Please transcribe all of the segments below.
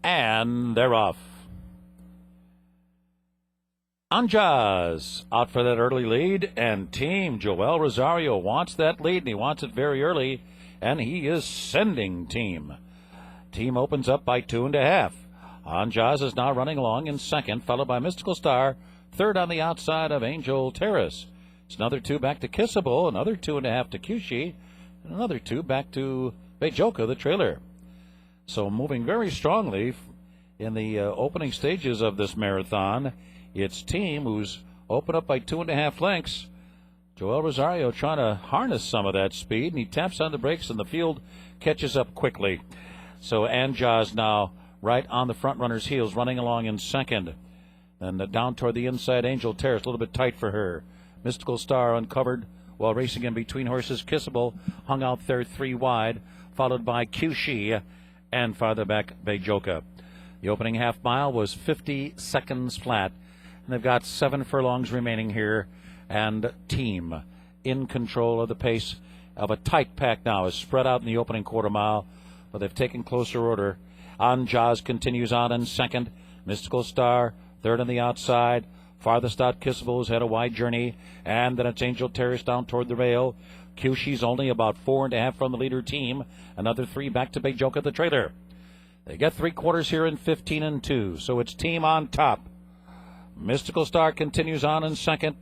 and they're off. Anjas out for that early lead, and Team Joel Rosario wants that lead, and he wants it very early, and he is sending Team. Team opens up by 2.5. Anjas is now running along in second, followed by Mystical Star, third on the outside of Angel Terrace. It's another 2 back to Kissable, another 2.5 to Qushchi, and another 2 back to Bejoka, the trailer. So moving very strongly in the opening stages of this marathon. It's Team who's opened up by 2.5 lengths. Joel Rosario trying to harness some of that speed, and he taps on the brakes, and the field catches up quickly. So Anjas now right on the front runner's heels, running along in second. And down toward the inside, Angel Terrace, a little bit tight for her. Mystical Star uncovered while racing in between horses. Kissable hung out there 3 wide, followed by Qushchi and farther back Bejoka. The opening half mile was 50 seconds flat. And they've got 7 furlongs remaining here, and Team in control of the pace of a tight pack now is spread out in the opening quarter mile, but they've taken closer order. Anjas continues on in second. Mystical Star third on the outside. Farthest out Kissable has had a wide journey, and then it's Angel Terrace down toward the rail. Qushchi's only about 4.5 from the leader Team. Another 3 back to Bejoka, the trailer. They get 3/4 here in 15-2, so it's Team on top. Mystical Star continues on in second.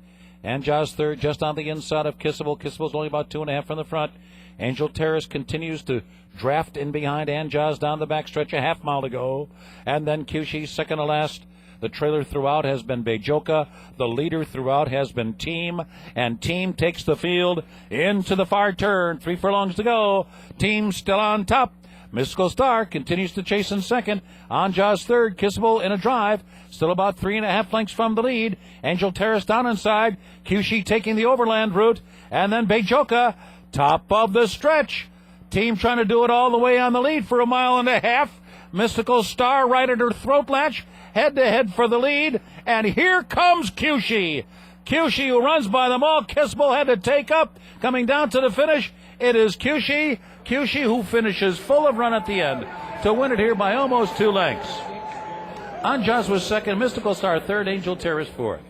Anjas third, just on the inside of Kissable. Kissable's only about 2.5 from the front. Angel Terrace continues to draft in behind Anjas down the backstretch, a half mile to go. And then Qushchi second to last. The trailer throughout has been Bejoka. The leader throughout has been Team. And Team takes the field into the far turn. 3 furlongs to go. Team still on top. Mystical Star continues to chase in second. Anjas third. Kissable in a drive. Still about 3.5 lengths from the lead. Angel Terrace down inside. Qushchi taking the overland route. And then Bejoka, top of the stretch. Team trying to do it all the way on the lead for 1.5 miles. Mystical Star right at her throat latch. Head-to-head for the lead. And here comes Qushchi. Qushchi who runs by them all. Kissable had to take up. Coming down to the finish, it is Qushchi. Qushchi who finishes full of run at the end to win it here by almost 2 lengths. Anjas was second, Mystical Star third, Angel Terrace fourth.